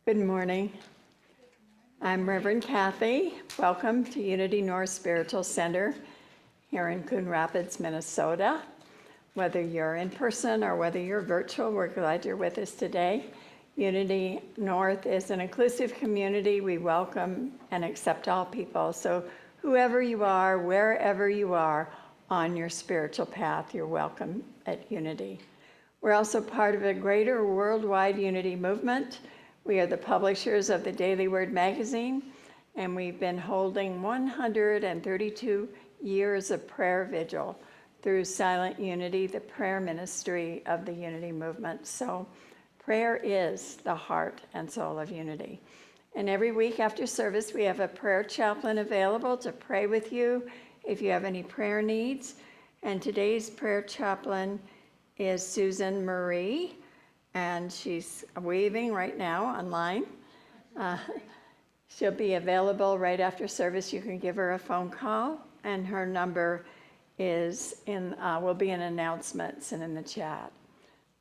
Good morning. I'm Reverend Kathy. Welcome to Unity North Spiritual Center here in Coon Rapids, Minnesota. Whether you're in person or whether you're virtual, we're glad you're with us today. Unity North is an inclusive community. We welcome and accept all people. So whoever you are, wherever you are on your spiritual path, you're welcome at Unity. We're also part of a greater worldwide Unity movement. We are the publishers of the Daily Word magazine, and we've been holding 132 years of prayer vigil through Silent Unity, the prayer ministry of the Unity movement. So prayer is the heart and soul of Unity. And every week after service, we have a prayer chaplain available to pray with you if you have any prayer needs. And today's prayer chaplain is Susan Marie, and she's waving right now online. She'll be available right after service. You can give her a phone call, and her number is will be in announcements and in the chat.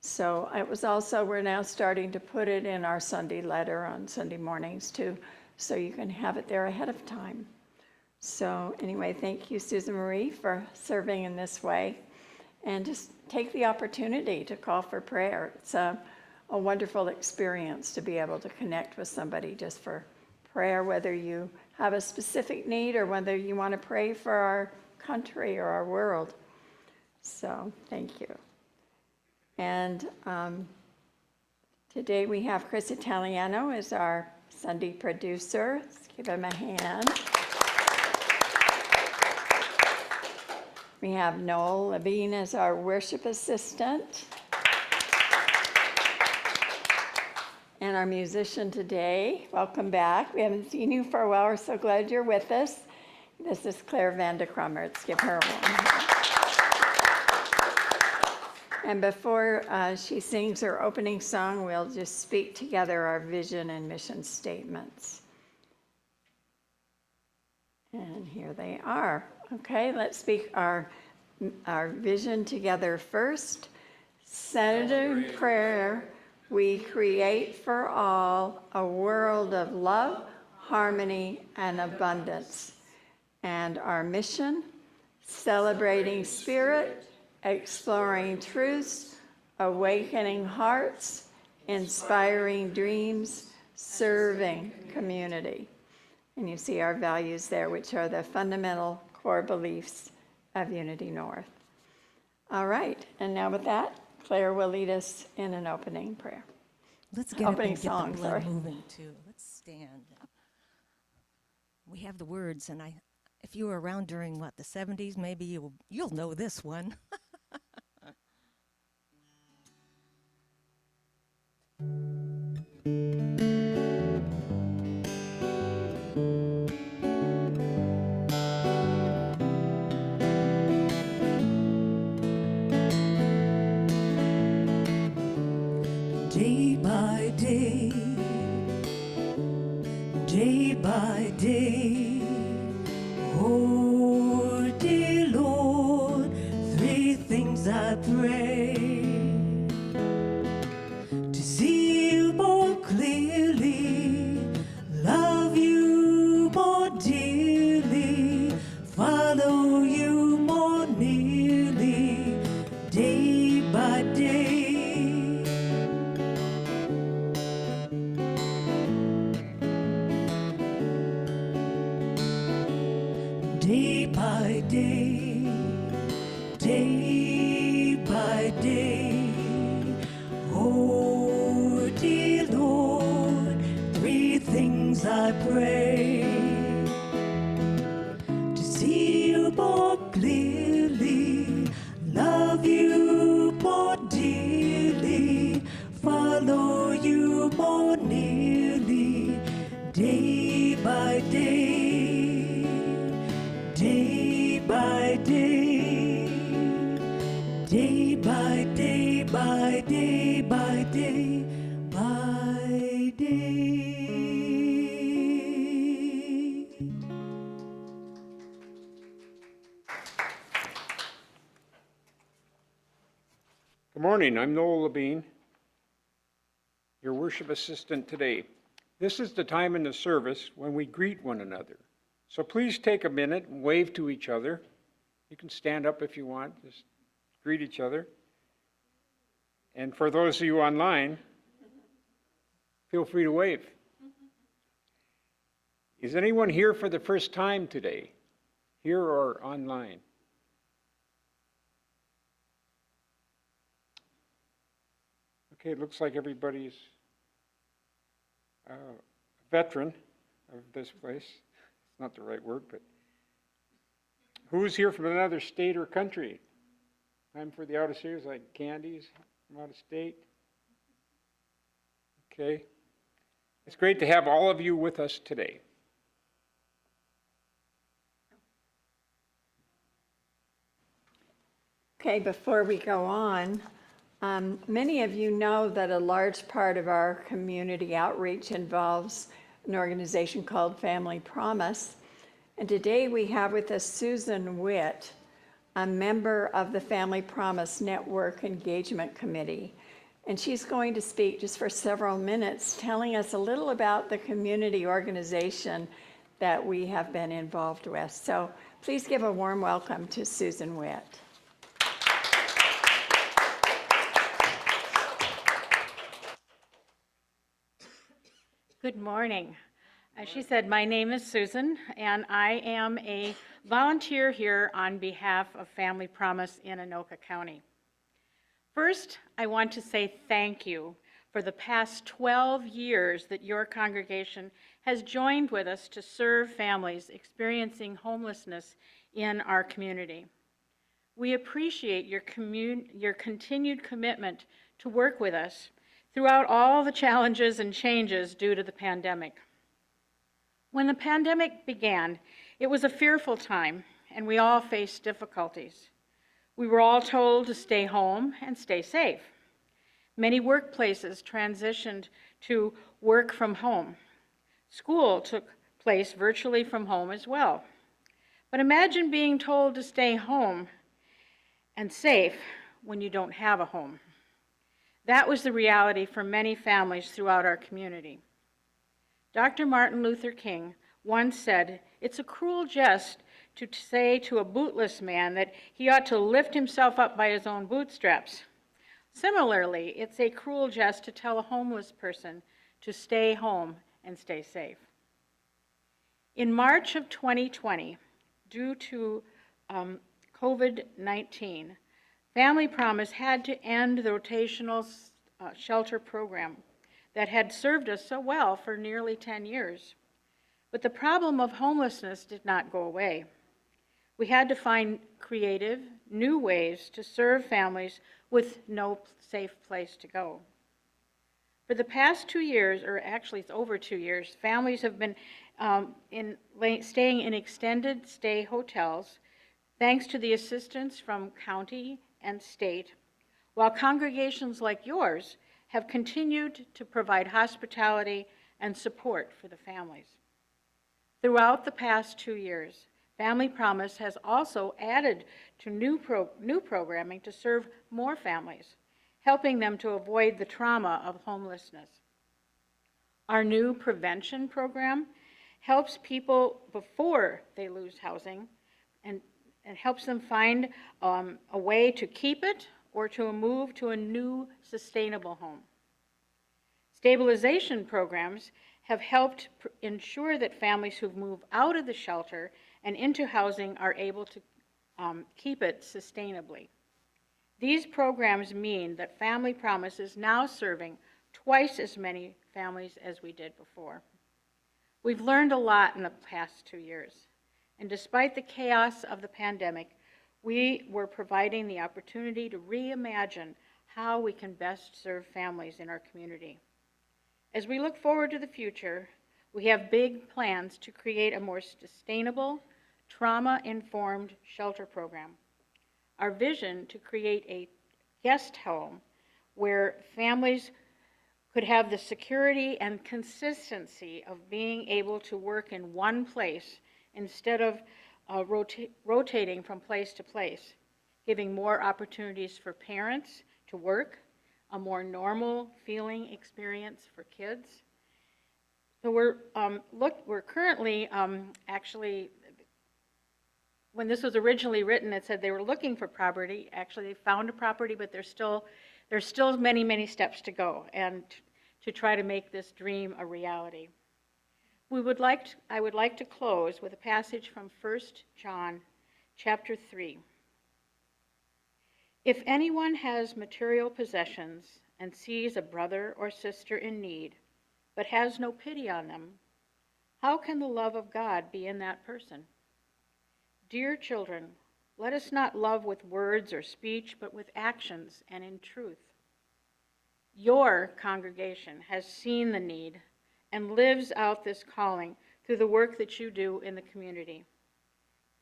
So it was also, we're now starting to put it in our Sunday letter on Sunday mornings too, so you can have it there ahead of time. So anyway, thank you, Susan Marie, for serving in this way. And just take the opportunity to call for prayer. It's a wonderful experience to be able to connect with somebody just for prayer, whether you have a specific need or whether you want to pray for our country or our world. So thank you. And today we have Chris Italiano as our Sunday producer. Let's give him a hand. We have Noel Levine as our worship assistant. And our musician today, welcome back. We haven't seen you for a while. We're so glad you're with us. This is Claire Vandekrummer. Let's give her one. And before she sings her opening song, we'll just speak together our vision and mission statements. And here they are. Okay, let's speak our vision together first. Centered in prayer, we create for all a world of love, harmony, and abundance. And our mission, celebrating spirit, exploring truths, awakening hearts, inspiring dreams, serving community. And you see our values there, which are the fundamental core beliefs of Unity North. All right, and now with that, Claire will lead us in an opening prayer. Let's get up and get the blood moving too. Let's stand. We have the words, and if you were around during the 70s, maybe you'll know this one. Day by day, day by day, oh dear Lord, three things I pray: to see you more clearly, love you more dearly, follow you more nearly, day by day. Day by day, day by day, oh dear Lord, three things I pray: to see you more clearly, love you more dearly, follow you more nearly, day by day. Day by day, day by day, by day, by day, by day. Good morning, I'm Noel Levine, your worship assistant today. This is the time in the service when we greet one another. So please take a minute and wave to each other. You can stand up if you want, just greet each other. And for those of you online, feel free to wave. Is anyone here for the first time today, here or online? Okay, it looks like everybody's a veteran of this place. It's not the right word, but who's here from another state or country? Time for the out-of-staters, like Candy's from out of state. Okay. It's great to have all of you with us today. Okay, before we go on, many of you know that a large part of our community outreach involves an organization called Family Promise. And today we have with us Susan Witt, a member of the Family Promise Network Engagement Committee. And she's going to speak just for several minutes, telling us a little about the community organization that we have been involved with. So please give a warm welcome to Susan Witt. Good morning. As she said, my name is Susan, and I am a volunteer here on behalf of Family Promise in Anoka County. First, I want to say thank you for the past 12 years that your congregation has joined with us to serve families experiencing homelessness in our community. We appreciate your continued commitment to work with us throughout all the challenges and changes due to the pandemic. When the pandemic began, it was a fearful time, and we all faced difficulties. We were all told to stay home and stay safe. Many workplaces transitioned to work from home. School took place virtually from home as well. But imagine being told to stay home and safe when you don't have a home. That was the reality for many families throughout our community. Dr. Martin Luther King once said, "It's a cruel jest to say to a bootless man that he ought to lift himself up by his own bootstraps." Similarly, it's a cruel jest to tell a homeless person to stay home and stay safe. In March of 2020, due to COVID-19, Family Promise had to end the rotational shelter program that had served us so well for nearly 10 years. But the problem of homelessness did not go away. We had to find creative, new ways to serve families with no safe place to go. For the past 2 years, or actually it's over 2 years, families have been staying in extended stay hotels thanks to the assistance from county and state, while congregations like yours have continued to provide hospitality and support for the families. Throughout the past 2 years, Family Promise has also added to new programming to serve more families, helping them to avoid the trauma of homelessness. Our new prevention program helps people before they lose housing and helps them find a way to keep it or to move to a new sustainable home. Stabilization programs have helped ensure that families who've moved out of the shelter and into housing are able to keep it sustainably. These programs mean that Family Promise is now serving twice as many families as we did before. We've learned a lot in the past 2 years, and despite the chaos of the pandemic, we were providing the opportunity to reimagine how we can best serve families in our community. As we look forward to the future, we have big plans to create a more sustainable, trauma-informed shelter program. Our vision to create a guest home where families could have the security and consistency of being able to work in one place instead of rotating from place to place, giving more opportunities for parents to work, a more normal feeling experience for kids, So we're currently, actually, when this was originally written, it said they were looking for property. Actually, they found a property, but there's still many, many steps to go and to try to make this dream a reality. I would like to close with a passage from 1 John chapter 3. If anyone has material possessions and sees a brother or sister in need, but has no pity on them, how can the love of God be in that person? Dear children, let us not love with words or speech, but with actions and in truth. Your congregation has seen the need and lives out this calling through the work that you do in the community.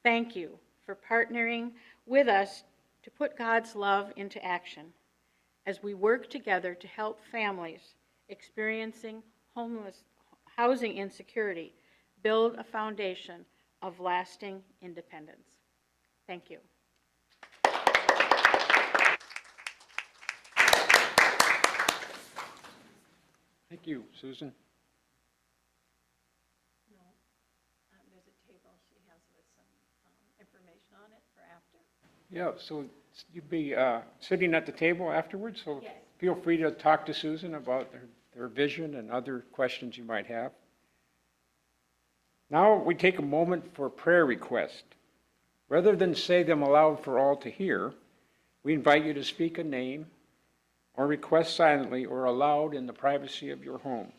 Thank you for partnering with us to put God's love into action as we work together to help families experiencing housing insecurity build a foundation of lasting independence. Thank you. Thank you, Susan. There's a table she has with some information on it for after. Yeah, so you'd be sitting at the table afterwards, so Yes. feel free to talk to Susan about their vision and other questions you might have. Now we take a moment for prayer request. Rather than say them aloud for all to hear, we invite you to speak a name or request silently or aloud in the privacy of your home.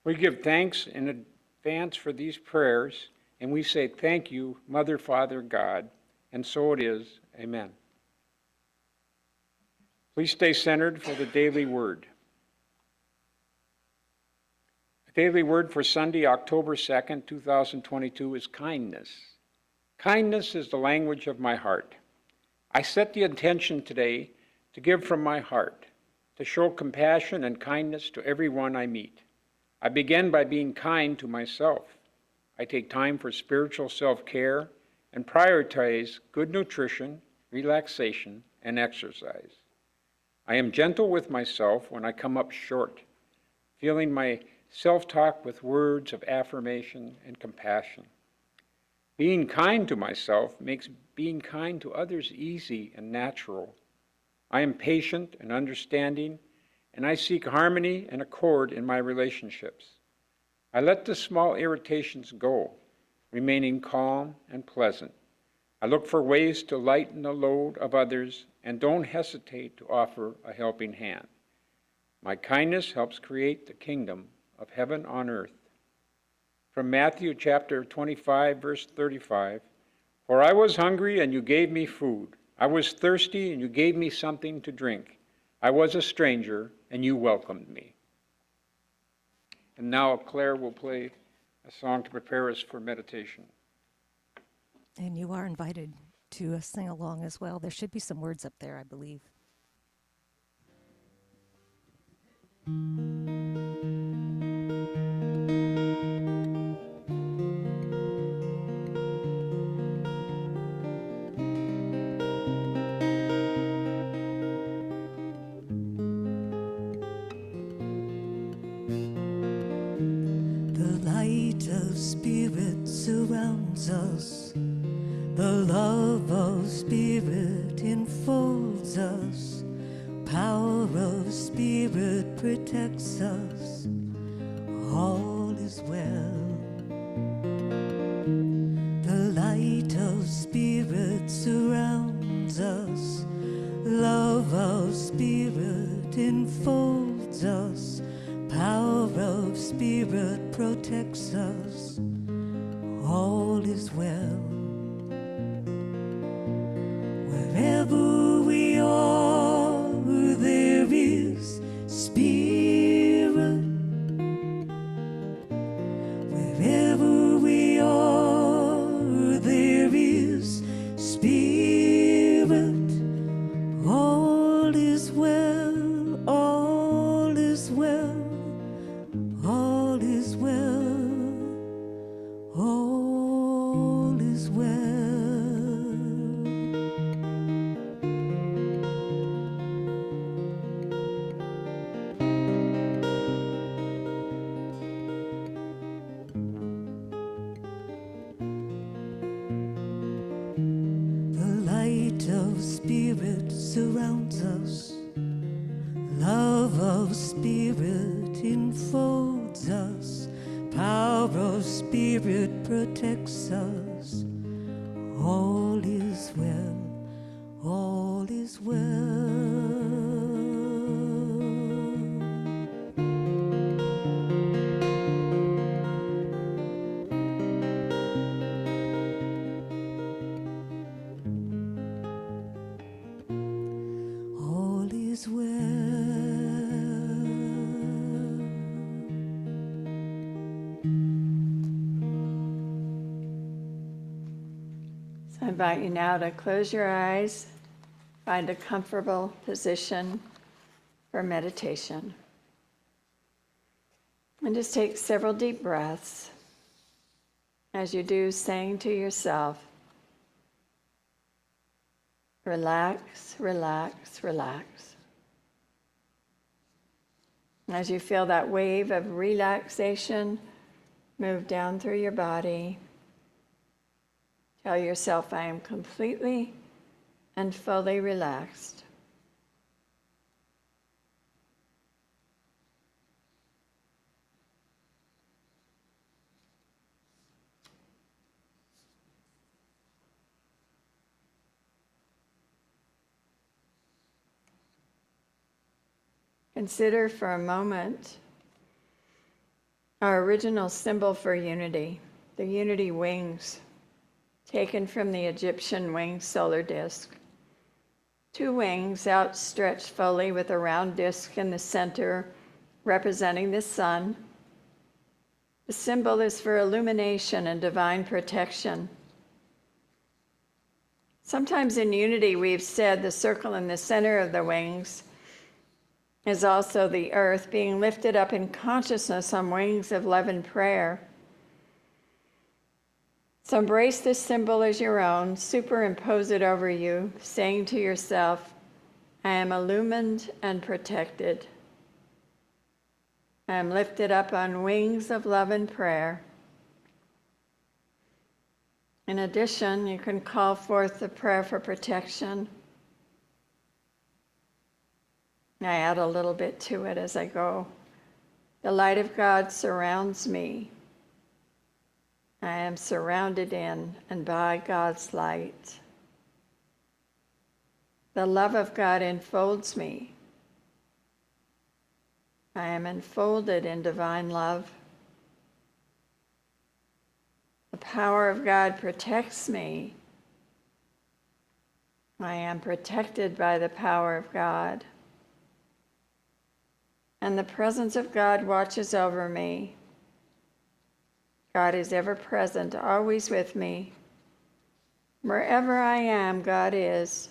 We give thanks in advance for these prayers, and we say thank you, Mother, Father, God, and so it is. Amen. Please stay centered for the daily word. The daily word for Sunday, October 2nd, 2022 is kindness. Kindness is the language of my heart. I set the intention today to give from my heart, to show compassion and kindness to everyone I meet. I begin by being kind to myself. I take time for spiritual self-care and prioritize good nutrition, relaxation, and exercise. I am gentle with myself when I come up short, filling my self-talk with words of affirmation and compassion. Being kind to myself makes being kind to others easy and natural. I am patient and understanding, and I seek harmony and accord in my relationships. I let the small irritations go, remaining calm and pleasant. I look for ways to lighten the load of others and don't hesitate to offer a helping hand. My kindness helps create the kingdom of heaven on earth. From Matthew chapter 25, verse 35, "For I was hungry and you gave me food. I was thirsty and you gave me something to drink. I was a stranger and you welcomed me." And now Claire will play a song to prepare us for meditation. And you are invited to sing along as well. There should be some words up there, I believe. The light of Spirit surrounds us. The love of Spirit enfolds us. Power of Spirit protects us all is well. The light of Spirit surrounds us. Love of Spirit enfolds us. Power of Spirit protects us. All is well. Wherever we are, there is Spirit. Wherever we are, there is Spirit. All is well, all is well, all is well, all is well. The light of Spirit surrounds us. Love of Spirit enfolds us. Power of Spirit protects us. All is well, all is well. All is well. So I invite you now to close your eyes, find a comfortable position for meditation. And just take several deep breaths. As you do, saying to yourself, relax, relax, relax. As you feel that wave of relaxation move down through your body, tell yourself, I am completely and fully relaxed. Consider for a moment our original symbol for unity, the unity wings, taken from the Egyptian winged solar disk. Two wings outstretched fully with a round disk in the center representing the sun. The symbol is for illumination and divine protection. Sometimes in unity we've said the circle in the center of the wings is also the earth being lifted up in consciousness on wings of love and prayer. So embrace this symbol as your own, superimpose it over you, saying to yourself, I am illumined and protected. I am lifted up on wings of love and prayer. In addition, you can call forth the prayer for protection. I add a little bit to it as I go. The light of God surrounds me. I am surrounded in and by God's light. The love of God enfolds me. I am enfolded in divine love. The power of God protects me. I am protected by the power of God. And the presence of God watches over me. God is ever present, always with me. Wherever I am, God is.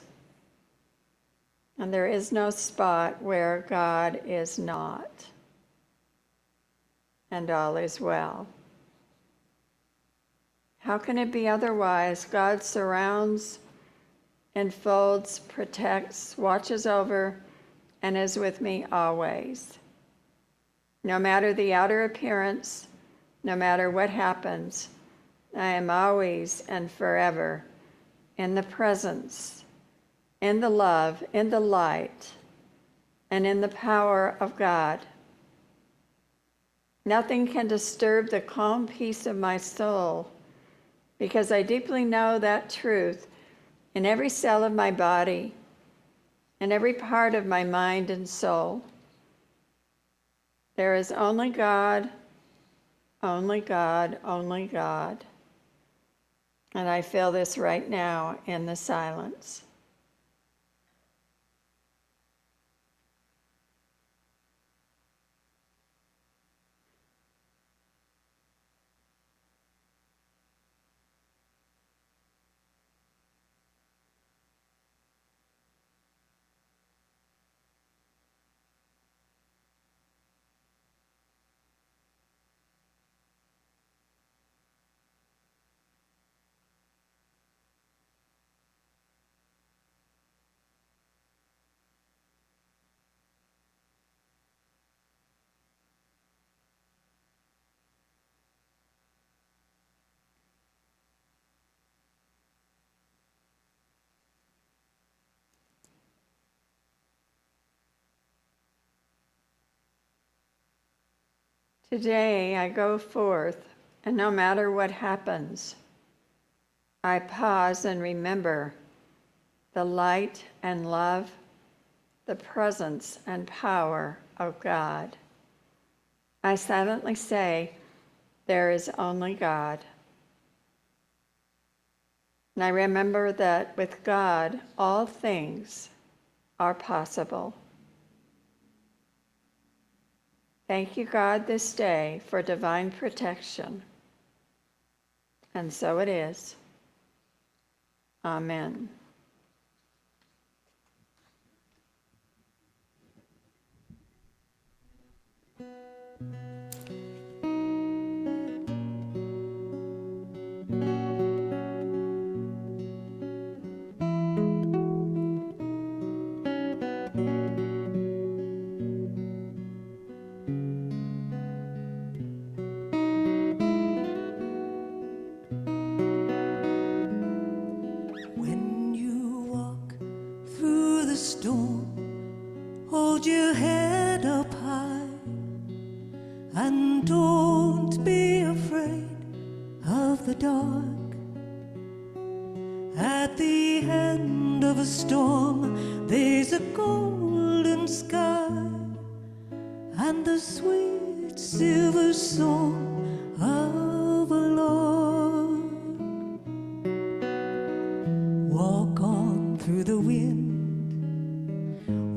And there is no spot where God is not. And all is well. How can it be otherwise? God surrounds, enfolds, protects, watches over, and is with me always. No matter the outer appearance, no matter what happens, I am always and forever in the presence, in the love, in the light, and in the power of God. Nothing can disturb the calm peace of my soul, because I deeply know that truth in every cell of my body, in every part of my mind and soul. There is only God, only God, only God. And I feel this right now in the silence. Today I go forth, and no matter what happens, I pause and remember the light and love, the presence and power of God. I silently say, there is only God. And I remember that with God, all things are possible. Thank you, God, this day for divine protection. And so it is. Amen. When you walk through the storm, hold your head up high and don't be afraid of the dark. At the end of a storm, there's a golden sky and the sweet silver song of a Lord. Walk on through the wind,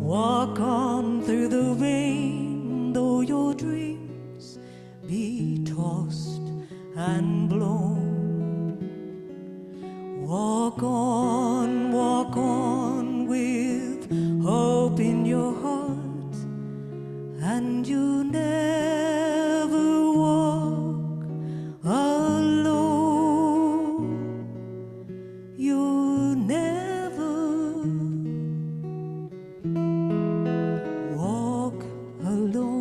walk on through the rain, though your dreams be tossed and blown. Walk on with hope in your heart, and you never walk alone. You never walk alone.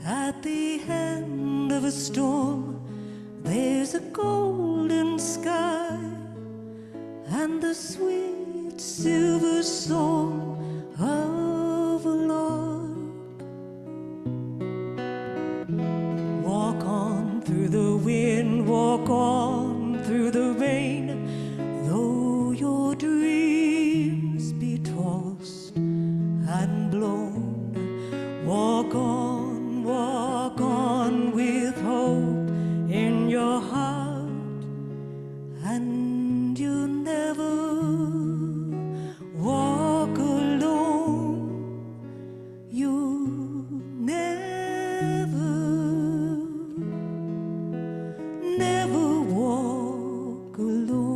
At the end of a storm, there's a golden sky and the sweet silver song of a lark. Walk on through the wind, walk on through the rain, though your dreams be tossed and blown. Walk on with hope in your heart, and you never walk alone. You never walk alone.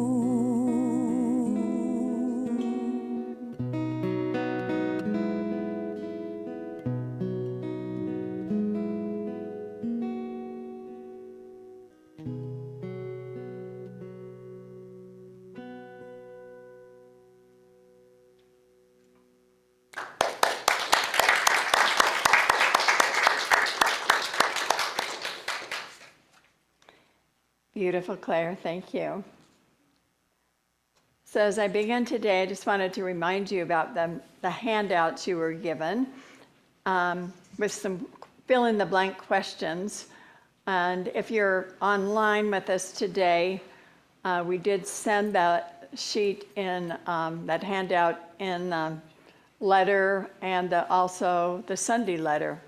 Beautiful, Claire. Thank you. So as I begin today, I just wanted to remind you about the handouts you were given with some fill-in-the-blank questions. And if you're online with us today, we did send that sheet in, that handout in letter and also the Sunday letter.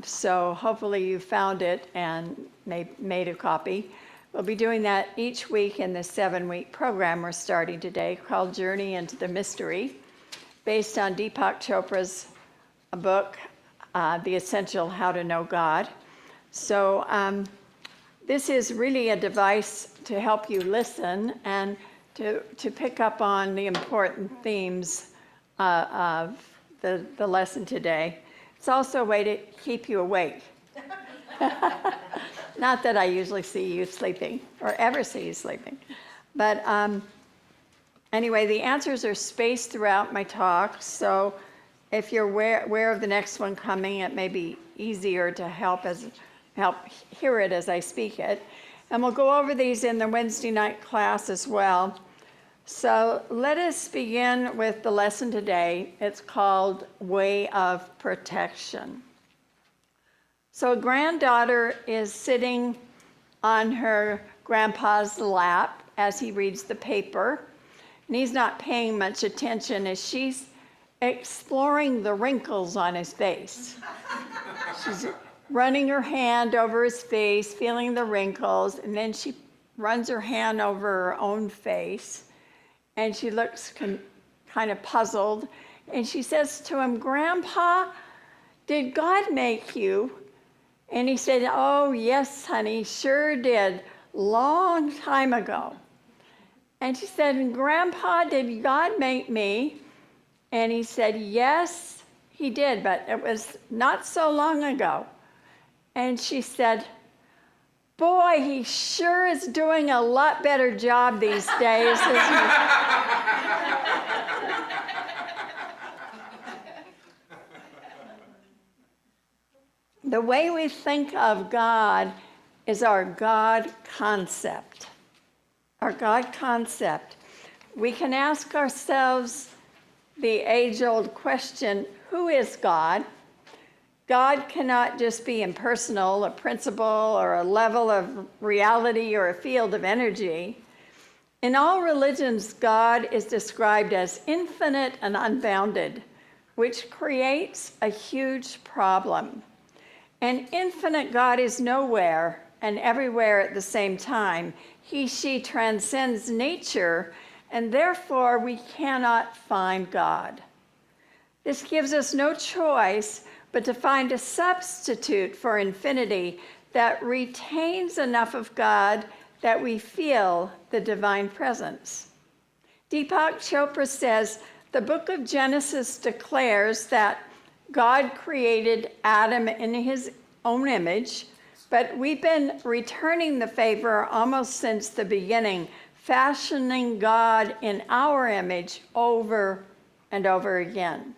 So hopefully you found it and made a copy. We'll be doing that each week in the 7-week program we're starting today called Journey into the Mystery, based on Deepak Chopra's book, The Essential How to Know God. So this is really a device to help you listen and to pick up on the important themes of the lesson today. It's also a way to keep you awake. Not that I usually see you sleeping or ever see you sleeping. But anyway, the answers are spaced throughout my talk. So if you're aware of the next one coming, it may be easier to help hear it as I speak it. And we'll go over these in the Wednesday night class as well. So let us begin with the lesson today. It's called Way of Protection. So a granddaughter is sitting on her grandpa's lap as he reads the paper, and he's not paying much attention as she's exploring the wrinkles on his face. She's running her hand over his face, feeling the wrinkles, and then she runs her hand over her own face, and she looks kind of puzzled, and she says to him, "Grandpa, did God make you?" And he said, "Oh, yes, honey, sure did, long time ago." And she said, "Grandpa, did God make me?" And he said, "Yes, he did, but it was not so long ago." And she said, "Boy, he sure is doing a lot better job these days, isn't he?" The way we think of God is our God concept. Our God concept. We can ask ourselves the age-old question, who is God? God cannot just be impersonal, a principle, or a level of reality, or a field of energy. In all religions, God is described as infinite and unbounded, which creates a huge problem. An infinite God is nowhere and everywhere at the same time. He, she transcends nature, and therefore we cannot find God. This gives us no choice but to find a substitute for infinity that retains enough of God that we feel the divine presence. Deepak Chopra says, the book of Genesis declares that God created Adam in his own image, but we've been returning the favor almost since the beginning, fashioning God in our image over and over again.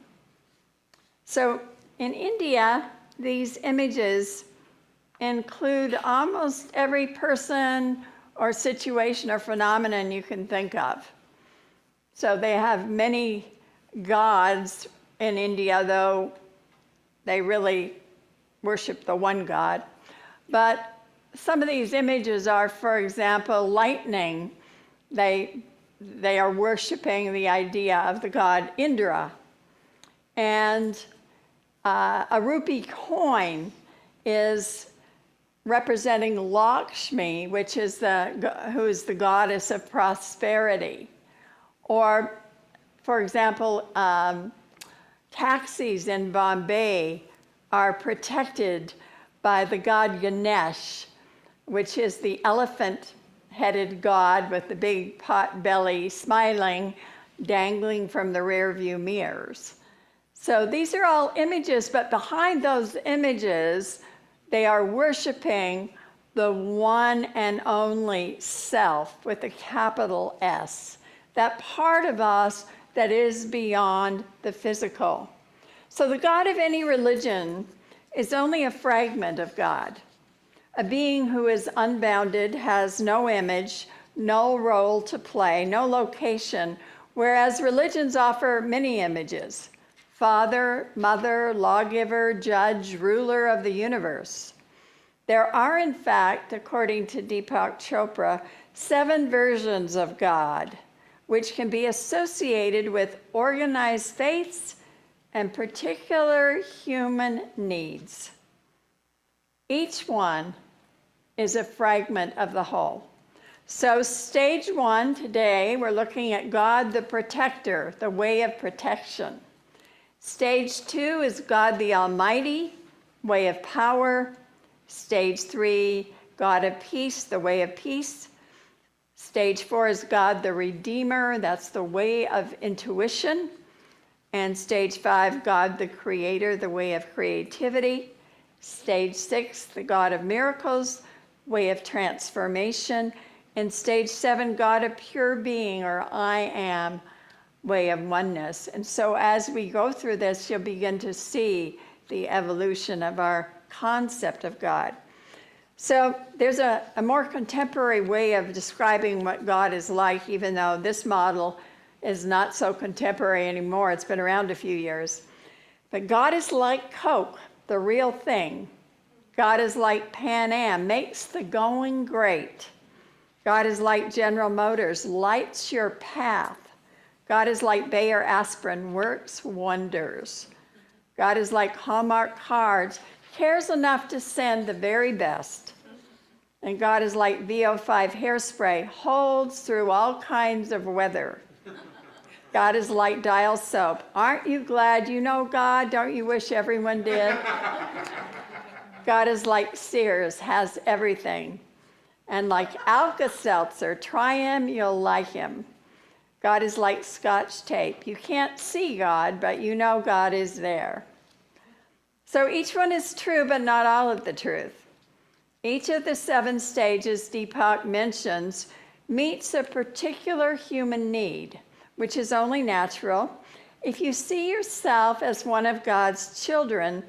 So in India, these images include almost every person or situation or phenomenon you can think of. So they have many gods in India, though they really worship the one God. But some of these images are, for example, lightning. They are worshiping the idea of the god Indra. And a rupee coin is representing Lakshmi, which is who is the goddess of prosperity. Or, for example, taxis in Bombay are protected by the god Ganesh, which is the elephant-headed god with the big pot belly smiling, dangling from the rear view mirrors. So these are all images, but behind those images, they are worshiping the one and only self with a capital S, that part of us that is beyond the physical. So the God of any religion is only a fragment of God, a being who is unbounded, has no image, no role to play, no location, whereas religions offer many images: father, mother, lawgiver, judge, ruler of the universe. There are, in fact, according to Deepak Chopra, 7 versions of God, which can be associated with organized faiths and particular human needs. Each one is a fragment of the whole. So stage 1 today, we're looking at God the protector, the way of protection. Stage 2 is God the Almighty, way of power. Stage 3, God of peace, the way of peace. Stage 4 is God the Redeemer, that's the way of intuition. And stage 5, God the Creator, the way of creativity. Stage 6, the God of miracles, way of transformation. And stage 7, God of pure being, or I am, way of oneness. And so as we go through this, you'll begin to see the evolution of our concept of God. So there's a more contemporary way of describing what God is like, even though this model is not so contemporary anymore. It's been around a few years. But God is like Coke, the real thing. God is like Pan Am, makes the going great. God is like General Motors, lights your path. God is like Bayer aspirin, works wonders. God is like Hallmark cards, cares enough to send the very best. And God is like VO5 hairspray, holds through all kinds of weather. God is like Dial soap. Aren't you glad you know God? Don't you wish everyone did? God is like Sears, has everything. And like Alka-Seltzer, try him, you'll like him. God is like Scotch tape. You can't see God, but you know God is there. So each one is true, but not all of the truth. Each of the 7 stages Deepak mentions meets a particular human need, which is only natural. If you see yourself as one of God's children,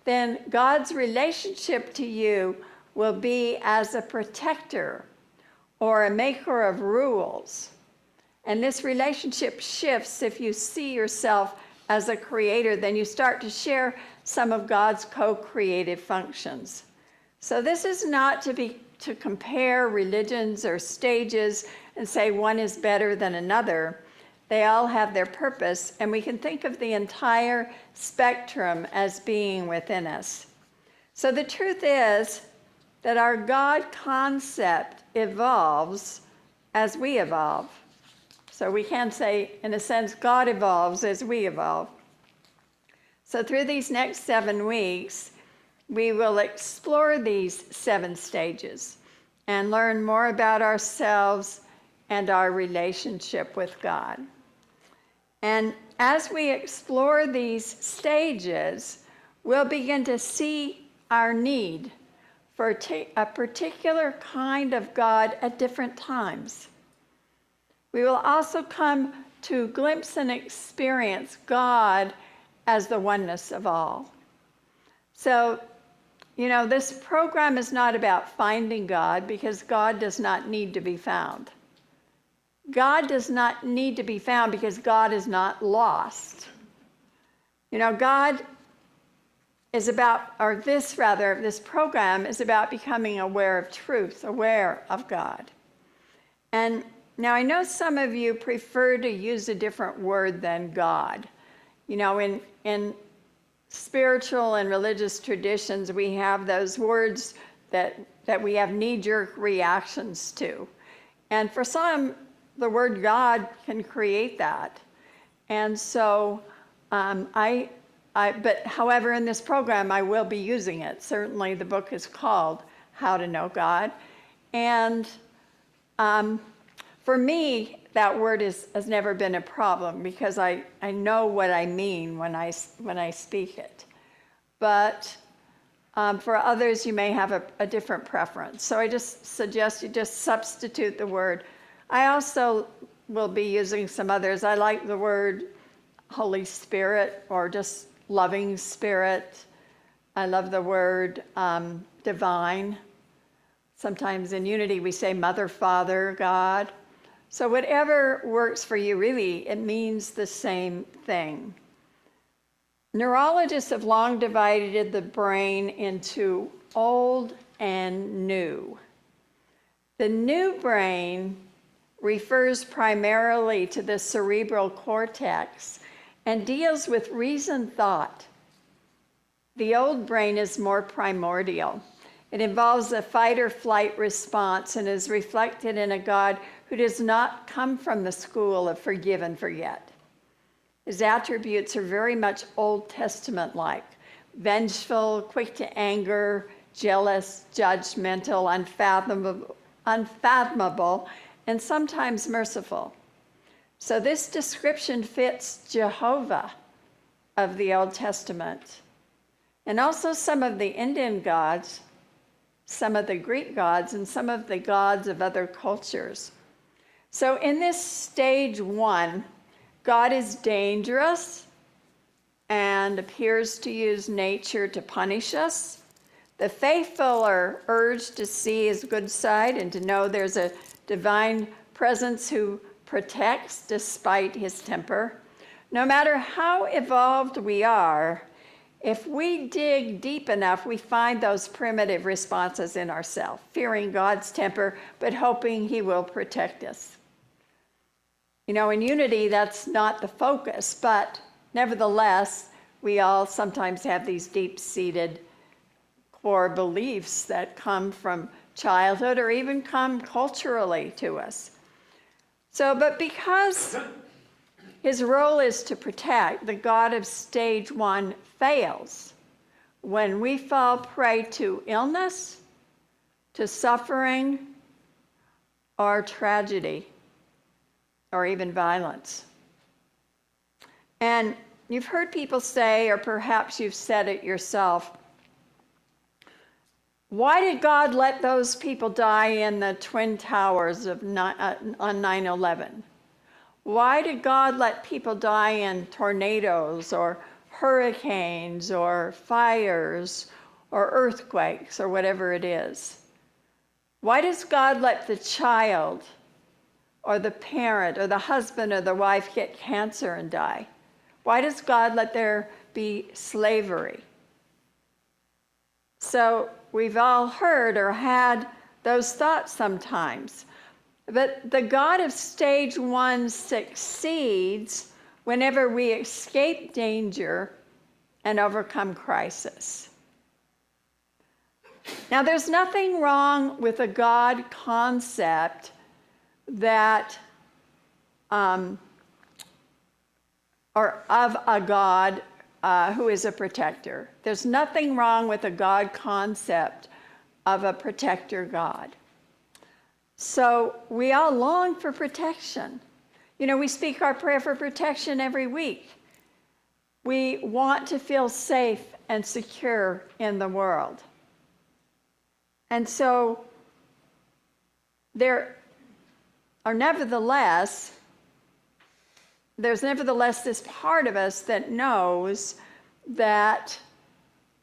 then God's relationship to you will be as a protector or a maker of rules. And this relationship shifts if you see yourself as a creator, then you start to share some of God's co-creative functions. So this is not to compare religions or stages and say one is better than another. They all have their purpose, and we can think of the entire spectrum as being within us. So the truth is that our God concept evolves as we evolve. So we can say, in a sense, God evolves as we evolve. So through these next 7 weeks, we will explore these 7 stages and learn more about ourselves and our relationship with God. And as we explore these stages, we'll begin to see our need for a particular kind of God at different times. We will also come to glimpse and experience God as the oneness of all. So, this program is not about finding God, because God does not need to be found. God does not need to be found because God is not lost. God is about, this program is about becoming aware of truth, aware of God. And now I know some of you prefer to use a different word than God. In spiritual and religious traditions, we have those words that we have knee-jerk reactions to. And for some, the word God can create that. And so but however, in this program, I will be using it. Certainly the book is called How to Know God. And for me, that word has never been a problem, because I know what I mean when I speak it. But for others, you may have a different preference. So I just suggest you just substitute the word. I also will be using some others. I like the word Holy Spirit, or just loving spirit. I love the word divine. Sometimes in Unity we say Mother, Father, God. So whatever works for you, really, it means the same thing. Neurologists have long divided the brain into old and new. The new brain refers primarily to the cerebral cortex and deals with reason thought. The old brain is more primordial. It involves a fight or flight response and is reflected in a God who does not come from the school of forgive and forget. His attributes are very much Old Testament-like: vengeful, quick to anger, jealous, judgmental, unfathomable, and sometimes merciful. So this description fits Jehovah of the Old Testament, and also some of the Indian gods, some of the Greek gods, and some of the gods of other cultures. So in this stage 1, God is dangerous and appears to use nature to punish us. The faithful are urged to see his good side and to know there's a divine presence who protects despite his temper. No matter how evolved we are, if we dig deep enough, we find those primitive responses in ourselves, fearing God's temper, but hoping he will protect us. You know, in Unity, that's not the focus, but nevertheless, we all sometimes have these deep-seated core beliefs that come from childhood or even come culturally to us. So, but because his role is to protect, the God of stage 1 fails when we fall prey to illness, to suffering, or tragedy, or even violence. And you've heard people say, or perhaps you've said it yourself, why did God let those people die in the Twin Towers on 9/11? Why did God let people die in tornadoes or hurricanes or fires or earthquakes or whatever it is? Why does God let the child or the parent or the husband or the wife get cancer and die? Why does God let there be slavery? So we've all heard or had those thoughts sometimes. But the God of stage 1 succeeds whenever we escape danger and overcome crisis. Now, there's nothing wrong with a God concept that, or of a God who is a protector. There's nothing wrong with a God concept of a protector God. So we all long for protection. You know, we speak our prayer for protection every week. We want to feel safe and secure in the world. And so there's nevertheless this part of us that knows that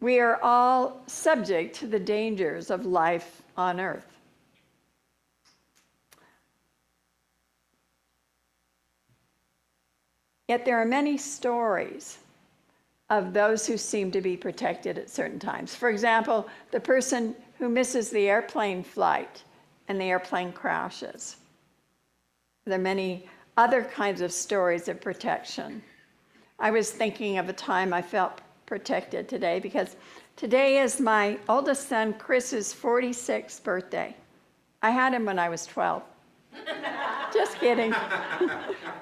we are all subject to the dangers of life on earth. Yet there are many stories of those who seem to be protected at certain times. For example, the person who misses the airplane flight and the airplane crashes. There are many other kinds of stories of protection. I was thinking of a time I felt protected today because today is my oldest son Chris's 46th birthday. I had him when I was 12. Just kidding.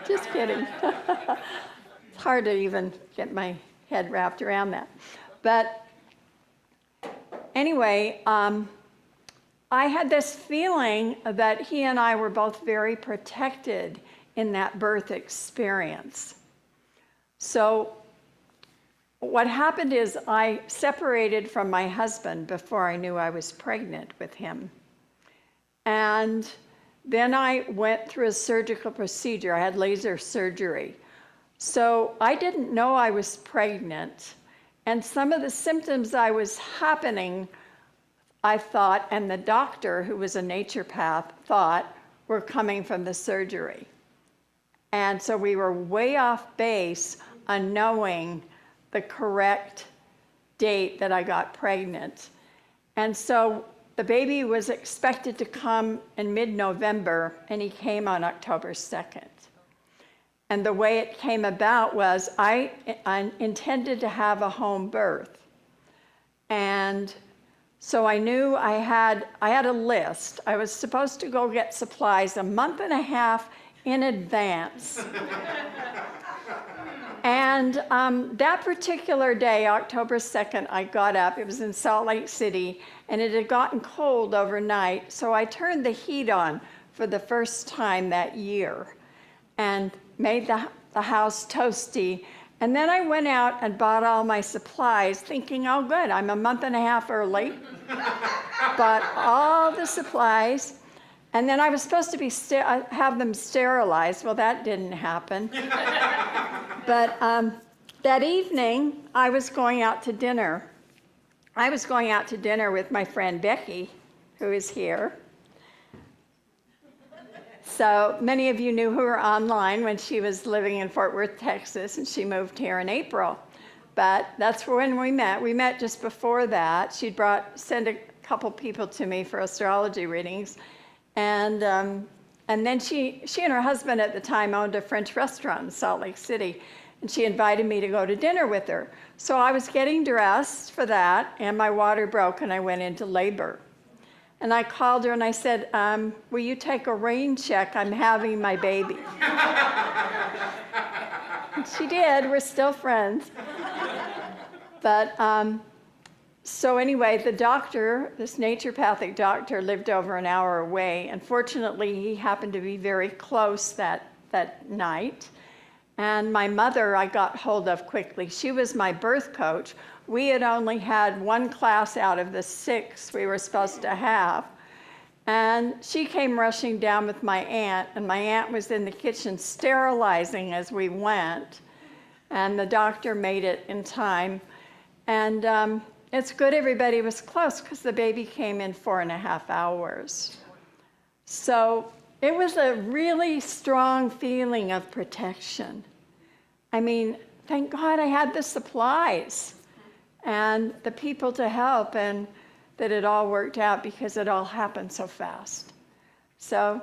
Just kidding. It's hard to even get my head wrapped around that. But anyway, I had this feeling that he and I were both very protected in that birth experience. So what happened is I separated from my husband before I knew I was pregnant with him. And then I went through a surgical procedure. I had laser surgery. So I didn't know I was pregnant. And some of the symptoms I was I thought, and the doctor, who was a naturopath, thought were coming from the surgery. And so we were way off base on knowing the correct date that I got pregnant. And so the baby was expected to come in mid-November, and he came on October 2nd. And the way it came about was I intended to have a home birth. And so I knew I had a list. I was supposed to go get supplies a month and a half in advance. And that particular day, October 2nd, I got up. It was in Salt Lake City, and it had gotten cold overnight. So I turned the heat on for the first time that year and made the house toasty. And then I went out and bought all my supplies, thinking, oh, good, I'm a month and a half early. Bought all the supplies. And then I was supposed to have them sterilized. Well, that didn't happen. But that evening, I was going out to dinner. I was going out to dinner with my friend Becky, who is here. So many of you knew her online when she was living in Fort Worth, Texas, and she moved here in April. But that's when we met. We met just before that. She'd sent a couple people to me for astrology readings. And then she and her husband at the time owned a French restaurant in Salt Lake City, and she invited me to go to dinner with her. So I was getting dressed for that, and my water broke, and I went into labor. And I called her and I said, will you take a rain check? I'm having my baby. And she did. We're still friends. But so anyway, the doctor, this naturopathic doctor, lived over an hour away. And fortunately, he happened to be very close that night. And my mother, I got hold of quickly. She was my birth coach. We had only had one class out of the 6 we were supposed to have. And she came rushing down with my aunt, and my aunt was in the kitchen sterilizing as we went. And the doctor made it in time. And it's good everybody was close, because the baby came in 4.5 hours. So it was a really strong feeling of protection. I mean, thank God I had the supplies and the people to help, and that it all worked out because it all happened so fast. So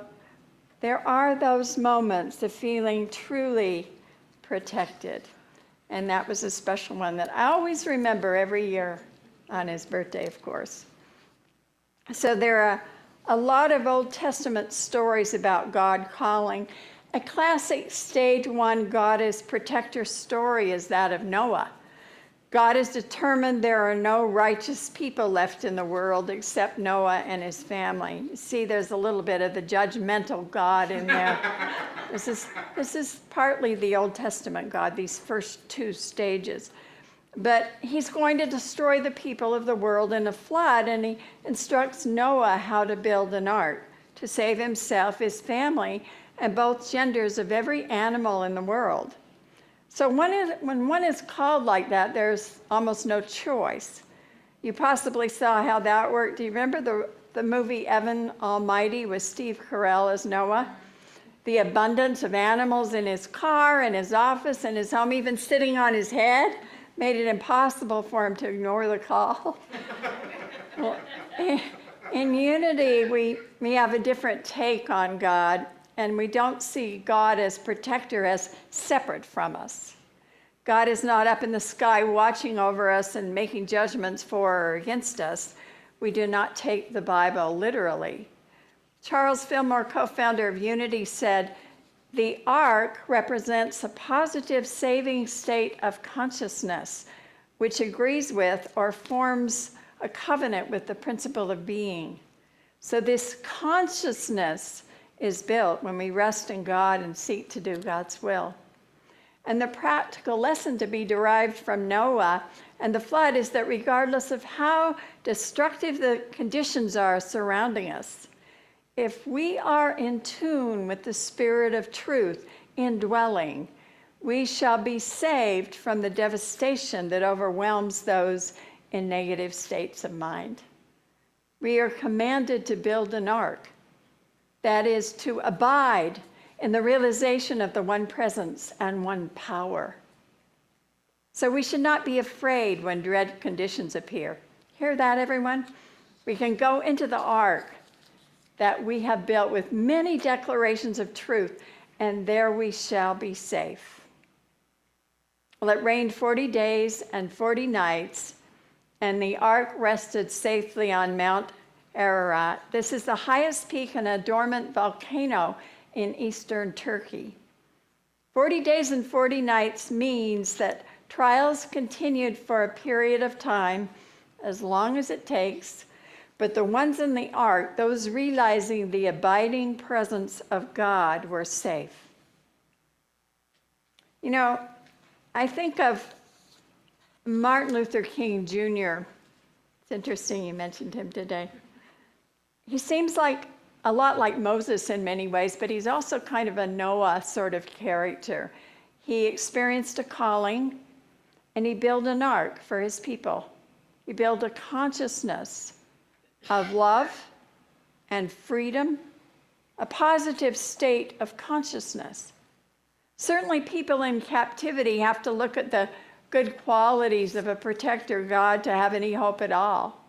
there are those moments of feeling truly protected. And that was a special one that I always remember every year on his birthday, of course. So there are a lot of Old Testament stories about God calling. A classic stage 1 God as protector story is that of Noah. God is determined there are no righteous people left in the world except Noah and his family. You see, there's a little bit of the judgmental God in there. This is partly the Old Testament God, these first 2 stages. But he's going to destroy the people of the world in a flood, and he instructs Noah how to build an ark to save himself, his family, and both genders of every animal in the world. So when one is called like that, there's almost no choice. You possibly saw how that worked. Do you remember the movie Evan Almighty with Steve Carell as Noah? The abundance of animals in his car, in his office, in his home, even sitting on his head, made it impossible for him to ignore the call. Well, in Unity, we have a different take on God. And we don't see God as protector, as separate from us. God is not up in the sky watching over us and making judgments for or against us. We do not take the Bible literally. Charles Fillmore, co-founder of Unity, said, the ark represents a positive saving state of consciousness, which agrees with or forms a covenant with the principle of being. So this consciousness is built when we rest in God and seek to do God's will. And the practical lesson to be derived from Noah and the flood is that regardless of how destructive the conditions are surrounding us, if we are in tune with the Spirit of truth indwelling, we shall be saved from the devastation that overwhelms those in negative states of mind. we are commanded to build an ark. That is, to abide in the realization of the one presence and one power. So we should not be afraid when dread conditions appear. Hear that, everyone? We can go into the ark that we have built with many declarations of truth, and there we shall be safe. Well, it rained 40 days and 40 nights, and the ark rested safely on Mount Ararat. This is the highest peak in a dormant volcano in eastern Turkey. 40 days and 40 nights means that trials continued for a period of time, as long as it takes, but the ones in the ark, those realizing the abiding presence of God, were safe. You know, I think of Martin Luther King Jr. It's interesting you mentioned him today. He seems like a lot like Moses in many ways, but he's also kind of a Noah sort of character. He experienced a calling, and he built an ark for his people. He built a consciousness of love and freedom, a positive state of consciousness. Certainly people in captivity have to look at the good qualities of a protector God to have any hope at all.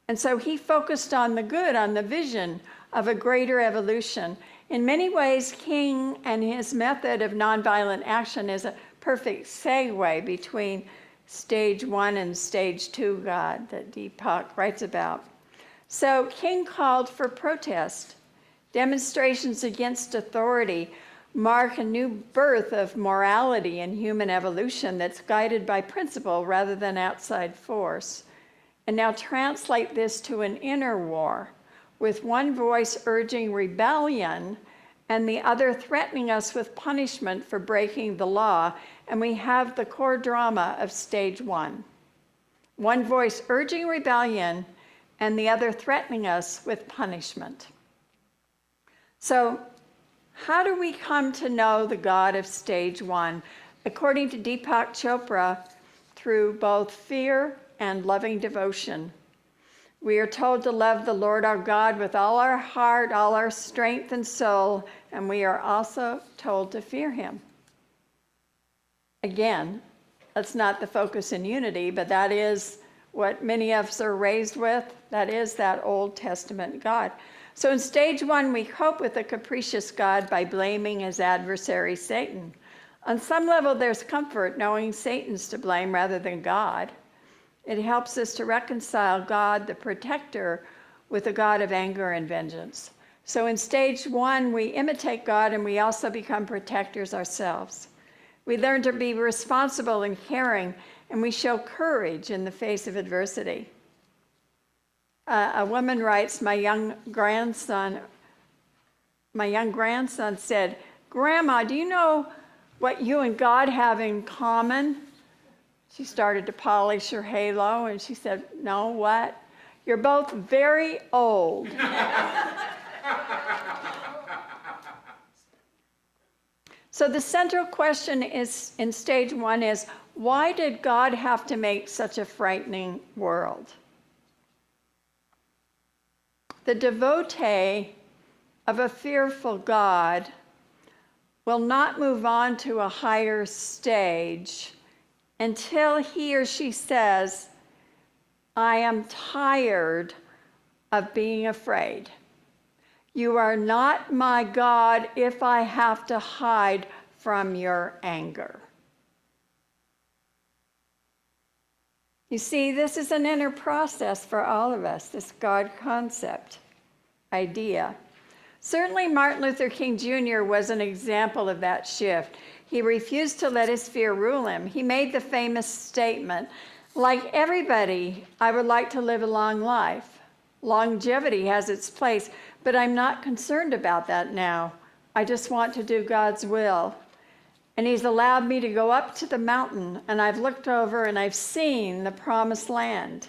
And so he focused on the good, on the vision of a greater evolution. In many ways, King and his method of nonviolent action is a perfect segue between stage 1 and stage 2 God that Deepak writes about. So King called for protest. Demonstrations against authority mark a new birth of morality and human evolution that's guided by principle rather than outside force. And now translate this to an inner war, with one voice urging rebellion and the other threatening us with punishment for breaking the law. And we have the core drama of stage 1. One voice urging rebellion and the other threatening us with punishment. So how do we come to know the God of stage 1? According to Deepak Chopra, through both fear and loving devotion. We are told to love the Lord our God with all our heart, all our strength and soul, and we are also told to fear him. Again, that's not the focus in unity, but that is what many of us are raised with. That is that Old Testament God. So in stage 1, we cope with the capricious God by blaming his adversary, Satan. On some level, there's comfort knowing Satan's to blame rather than God. It helps us to reconcile God, the protector, with a God of anger and vengeance. So in stage 1, we imitate God and we also become protectors ourselves. We learn to be responsible and caring, and we show courage in the face of adversity. A woman writes, my young grandson said, "Grandma, do you know what you and God have in common?" She started to polish her halo, and she said, "No, what?" "You're both very old." So the central question is in stage 1 is, why did God have to make such a frightening world? The devotee of a fearful God will not move on to a higher stage until he or she says, "I am tired of being afraid. You are not my God if I have to hide from your anger." You see, this is an inner process for all of us, this God concept, idea. Certainly Martin Luther King Jr. was an example of that shift. He refused to let his fear rule him. He made the famous statement, "Like everybody, I would like to live a long life. Longevity has its place, but I'm not concerned about that now. I just want to do God's will. And he's allowed me to go up to the mountain, and I've looked over and I've seen the promised land.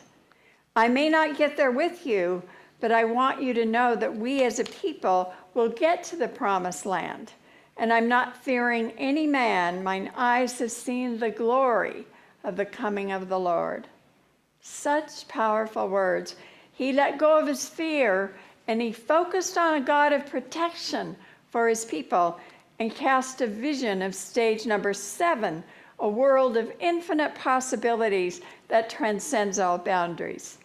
I may not get there with you, but I want you to know that we as a people will get to the promised land. And I'm not fearing any man. Mine eyes have seen the glory of the coming of the Lord." Such powerful words. He let go of his fear and he focused on a God of protection for his people and cast a vision of stage number 7, a world of infinite possibilities that transcends all boundaries.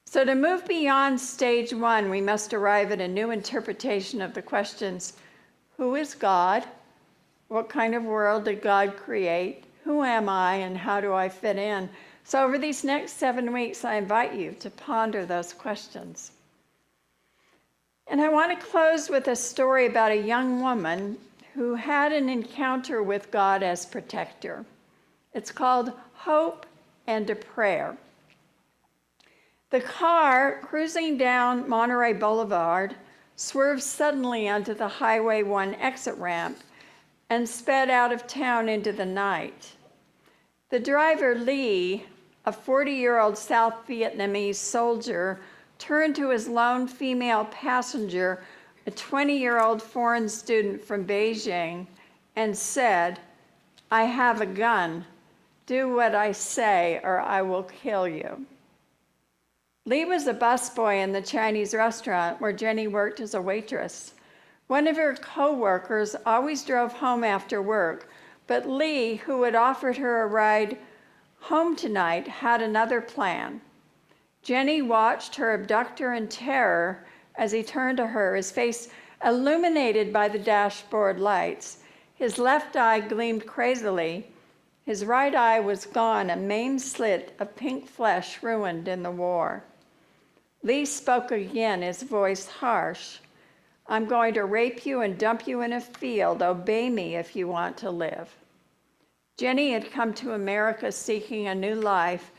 So to move beyond stage 1, we must arrive at a new interpretation of the questions: who is God? What kind of world did God create? Who am I and how do I fit in? So over these next 7 weeks, I invite you to ponder those questions. And I want to close with a story about a young woman who had an encounter with God as protector. It's called Hope and a Prayer. The car cruising down Monterey Boulevard swerved suddenly onto the Highway 1 exit ramp and sped out of town into the night. The driver, Lee, a 40-year-old South Vietnamese soldier, turned to his lone female passenger, a 20-year-old foreign student from Beijing, and said, "I have a gun. Do what I say or I will kill you." Lee was a busboy in the Chinese restaurant where Jenny worked as a waitress. One of her co-workers always drove home after work, but Lee, who had offered her a ride home tonight, had another plan. Jenny watched her abductor in terror as he turned to her, his face illuminated by the dashboard lights. His left eye gleamed crazily. His right eye was gone, a maimed slit of pink flesh ruined in the war. Lee spoke again, his voice harsh. "I'm going to rape you and dump you in a field. Obey me if you want to live." Jenny had come to America seeking a new life.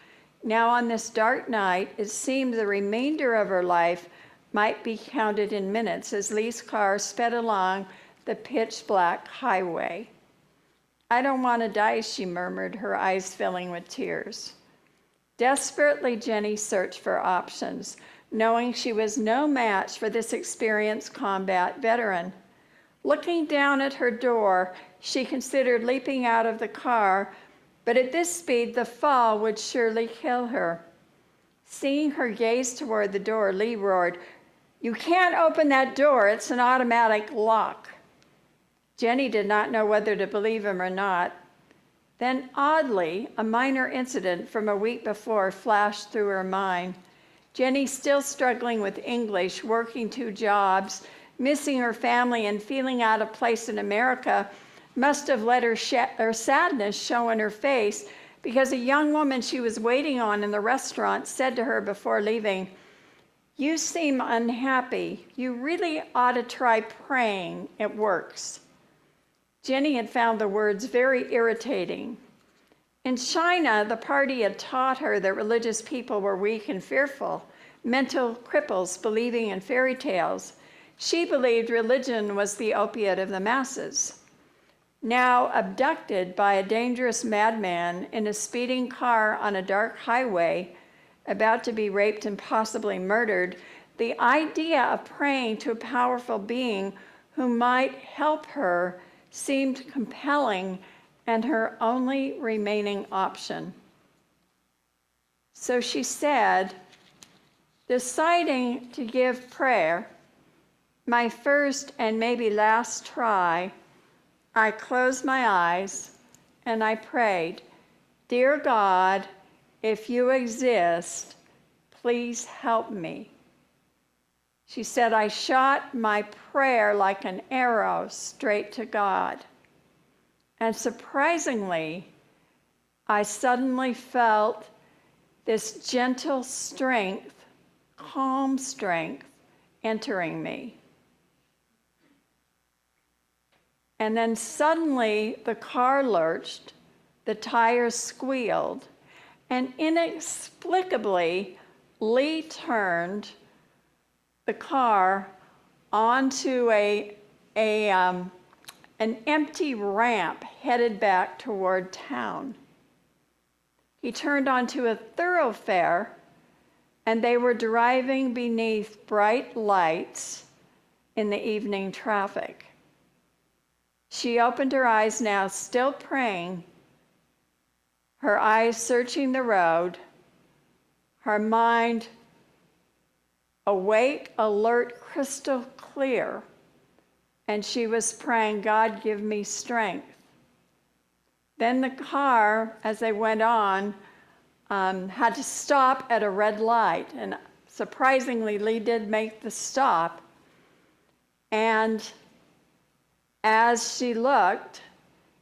Now on this dark night, it seemed the remainder of her life might be counted in minutes as Lee's car sped along the pitch-black highway. "I don't want to die," she murmured, her eyes filling with tears. Desperately, Jenny searched for options, knowing she was no match for this experienced combat veteran. Looking down at her door, she considered leaping out of the car, but at this speed, the fall would surely kill her. Seeing her gaze toward the door, Lee roared, "You can't open that door, it's an automatic lock." Jenny did not know whether to believe him or not. Then oddly, a minor incident from a week before flashed through her mind. Jenny, still struggling with English, working 2 jobs, missing her family and feeling out of place in America, must have let her sadness show in her face because a young woman she was waiting on in the restaurant said to her before leaving, "You seem unhappy. You really ought to try praying. It works." Jenny had found the words very irritating. In China, the party had taught her that religious people were weak and fearful, mental cripples believing in fairy tales. She believed religion was the opiate of the masses. Now abducted by a dangerous madman in a speeding car on a dark highway, about to be raped and possibly murdered, the idea of praying to a powerful being who might help her seemed compelling and her only remaining option. So she said, deciding to give prayer my first and maybe last try, I closed my eyes and I prayed, "Dear God, if you exist, please help me." She said, "I shot my prayer like an arrow straight to God. And surprisingly, I suddenly felt this gentle strength, calm strength entering me. And then suddenly the car lurched, the tires squealed, and inexplicably, Lee turned the car onto an empty ramp headed back toward town. He turned onto a thoroughfare, and they were driving beneath bright lights in the evening traffic. She opened her eyes now, still praying, her eyes searching the road, her mind awake, alert, crystal clear, and she was praying, God, give me strength. Then the car, as they went on, had to stop at a red light, and surprisingly, Lee did make the stop. And as she looked,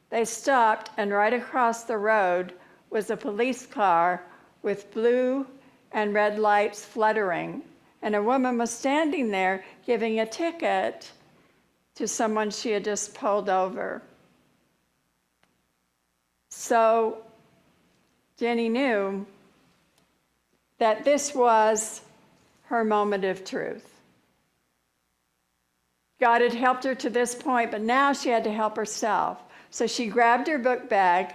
they stopped, and right across the road was a police car with blue and red lights fluttering. And a woman was standing there giving a ticket to someone she had just pulled over. So Jenny knew that this was her moment of truth. God had helped her to this point, but now she had to help herself. So she grabbed her book bag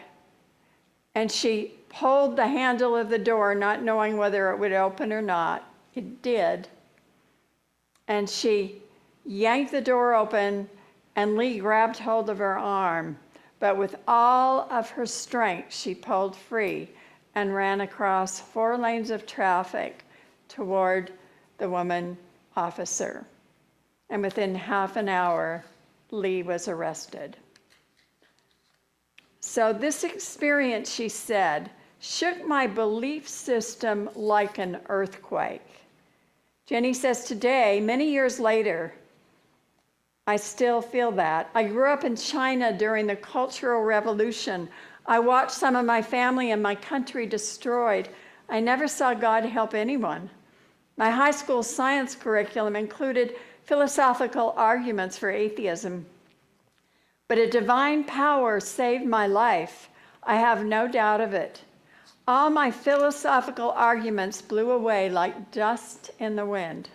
and she pulled the handle of the door, not knowing whether it would open or not. It did. And she yanked the door open, and Lee grabbed hold of her arm. But with all of her strength, she pulled free and ran across 4 lanes of traffic toward the woman officer. And within half an hour, Lee was arrested. So this experience, she said, shook my belief system like an earthquake. Jenny says today, many years later, I still feel that. I grew up in China during the Cultural Revolution. I watched some of my family and my country destroyed. I never saw God help anyone. My high school science curriculum included philosophical arguments for atheism. But a divine power saved my life. I have no doubt of it. All my philosophical arguments blew away like dust in the wind.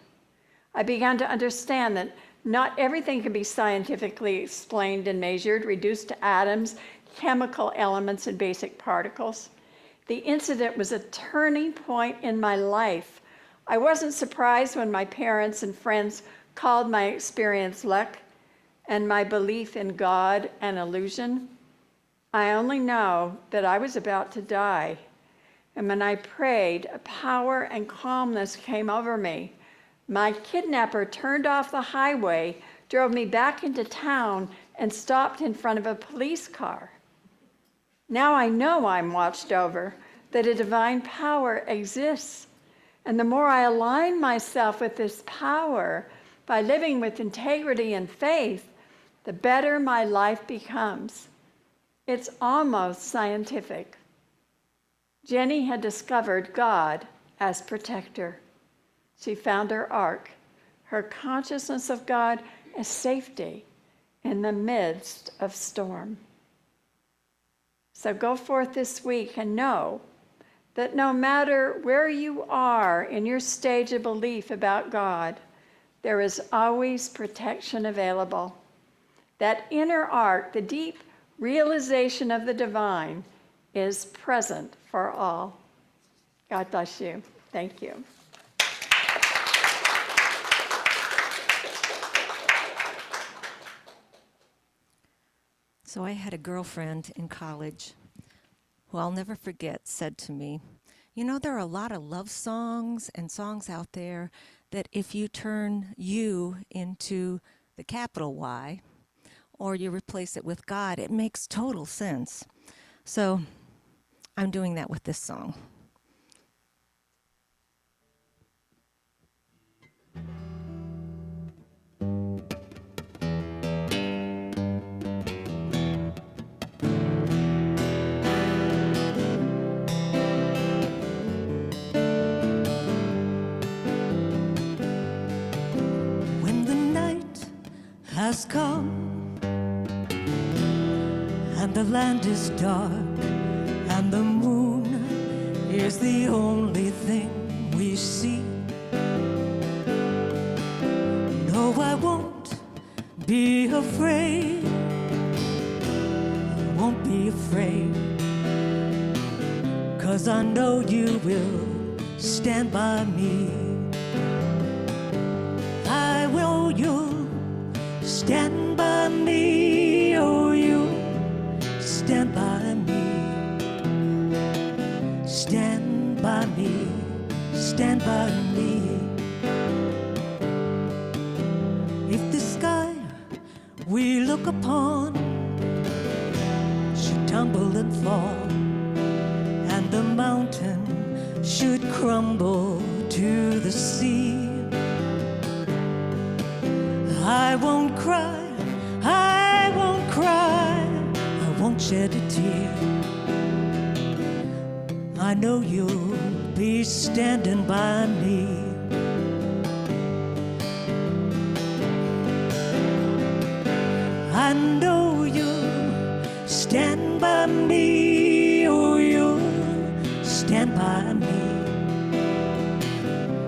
I began to understand that not everything can be scientifically explained and measured, reduced to atoms, chemical elements, and basic particles. The incident was a turning point in my life. I wasn't surprised when my parents and friends called my experience luck and my belief in God an illusion. I only know that I was about to die. And when I prayed, a power and calmness came over me. My kidnapper turned off the highway, drove me back into town, and stopped in front of a police car. Now I know I'm watched over, that a divine power exists. And the more I align myself with this power by living with integrity and faith, the better my life becomes. It's almost scientific. Jenny had discovered God as protector. She found her ark, her consciousness of God as safety in the midst of storm. So go forth this week and know that no matter where you are in your stage of belief about God, there is always protection available. That inner ark, the deep realization of the divine, is present for all. God bless you. Thank you. So I had a girlfriend in college who I'll never forget said to me, you know, there are a lot of love songs and songs out there that if you turn you into the capital Y, or you replace it with God, it makes total sense. So I'm doing that with this song. When the night has come and the land is dark and the moon is the only thing we see, no, I won't be afraid. I won't be afraid, 'cause I know you will stand by me. I will, you'll stand by me. Oh, you stand by me. Stand by me. stand by me. If the sky we look upon should tumble and fall, and the mountain should crumble to the sea, I won't cry, I won't cry, I won't shed a tear. I know you'll be standing by me. I know you'll stand by me, oh, you'll stand by me.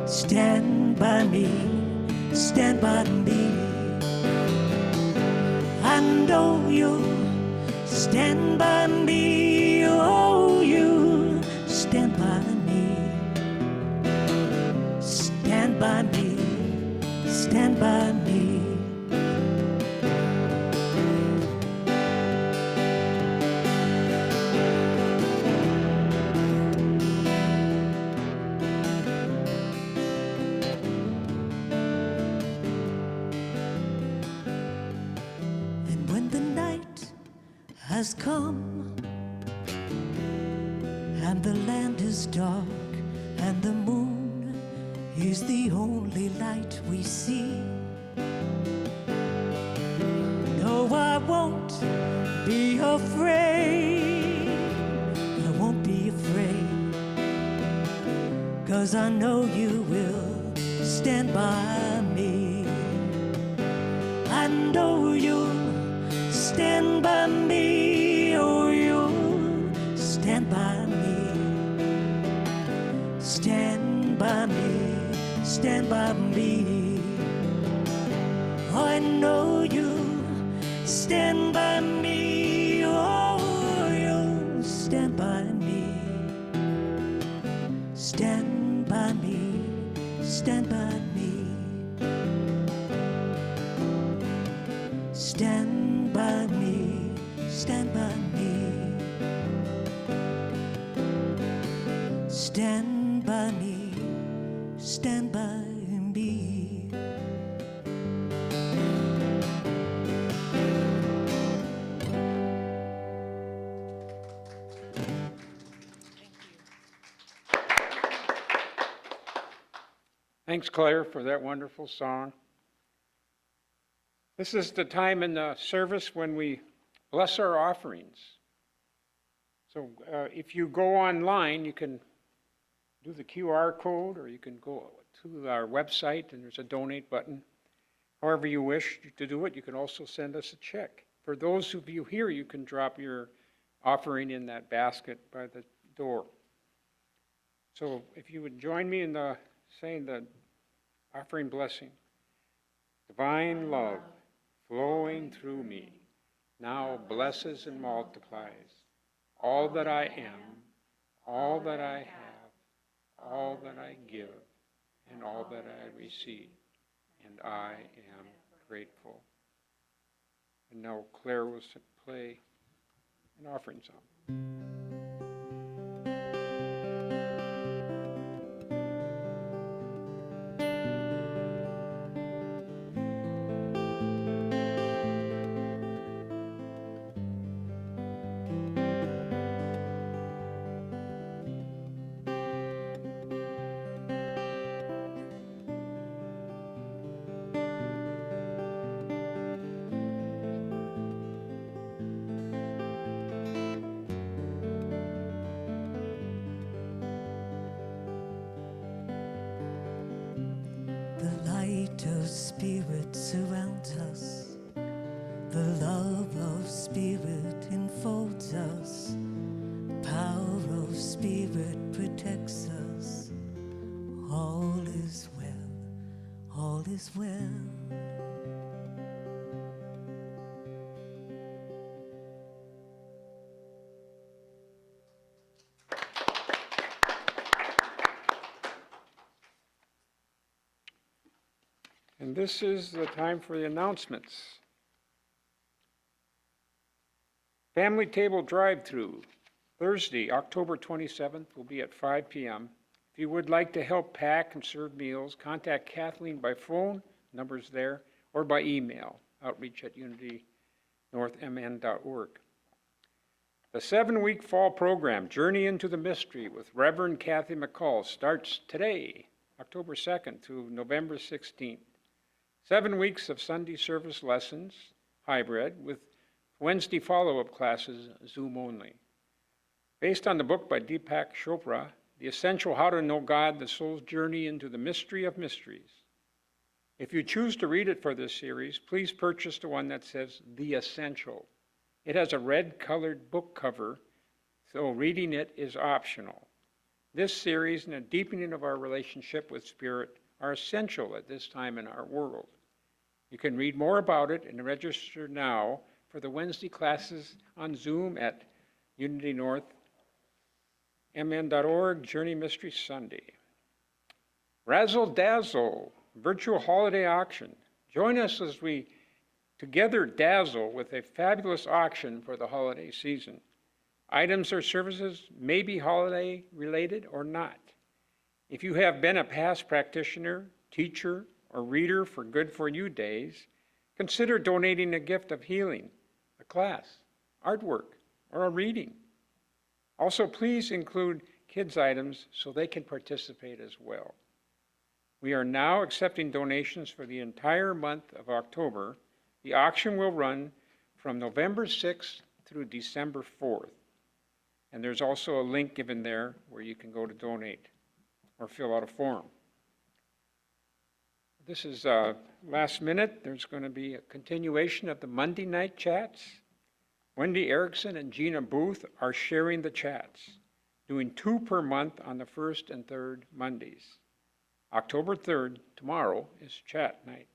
Stand by me, stand by me. I know you'll stand by me, oh, you'll stand by me. Stand by me, stand by me. And when the night has come and the land is dark and the moon is the only light we see, no, I won't be afraid. I won't be afraid, 'cause I know you will stand by me. I know you'll stand by me, oh, you'll stand by me. Stand by me, stand by me. Oh, I know you'll stand by me, oh, you'll stand by me. Stand by me, stand by me. Stand by me, stand by me. Stand by me, stand by me. Thanks, Claire, for that wonderful song. This is the time in the service when we bless our offerings. So if you go online, you can do the QR code, or you can go to our website and there's a donate button. However you wish to do it, you can also send us a check. For those of you here, you can drop your offering in that basket by the door. So if you would join me in saying the offering blessing. Divine love flowing through me now blesses and multiplies all that I am, all that I have, all that I give, and all that I receive. And I am grateful. And now Claire will play an offering song. The light of Spirit surrounds us. The love of Spirit enfolds us. Power of Spirit protects us. All is well, all is well. And this is the time for the announcements. Family Table Drive-Through, Thursday, October 27th, will be at 5 p.m. If you would like to help pack and serve meals, contact Kathleen by phone, numbers there, or by email, outreach@unitynorthmn.org. The 7-week fall program, Journey into the Mystery with Reverend Kathy McCall, starts today, October 2nd through November 16th. 7 weeks of Sunday service lessons, hybrid, with Wednesday follow-up classes, Zoom only. Based on the book by Deepak Chopra, The Essential How to Know God, the Soul's Journey into the Mystery of Mysteries. If you choose to read it for this series, please purchase the one that says The Essential. It has a red-colored book cover, so reading it is optional. This series and a deepening of our relationship with Spirit are essential at this time in our world. You can read more about it and register now for the Wednesday classes on Zoom at unitynorthmn.org, Journey Mystery Sunday. Razzle Dazzle, virtual holiday auction. Join us as we together dazzle with a fabulous auction for the holiday season. Items or services may be holiday related or not. If you have been a past practitioner, teacher, or reader for Good For You days, consider donating a gift of healing, a class, artwork, or a reading. Also, please include kids' items so they can participate as well. We are now accepting donations for the entire month of October. The auction will run from November 6th through December 4th. And there's also a link given there where you can go to donate or fill out a form. This is last minute. There's going to be a continuation of the Monday night chats. Wendy Erickson and Gina Booth are sharing the chats, doing 2 per month on the 1st and 3rd Mondays. October 3rd, tomorrow, is chat night.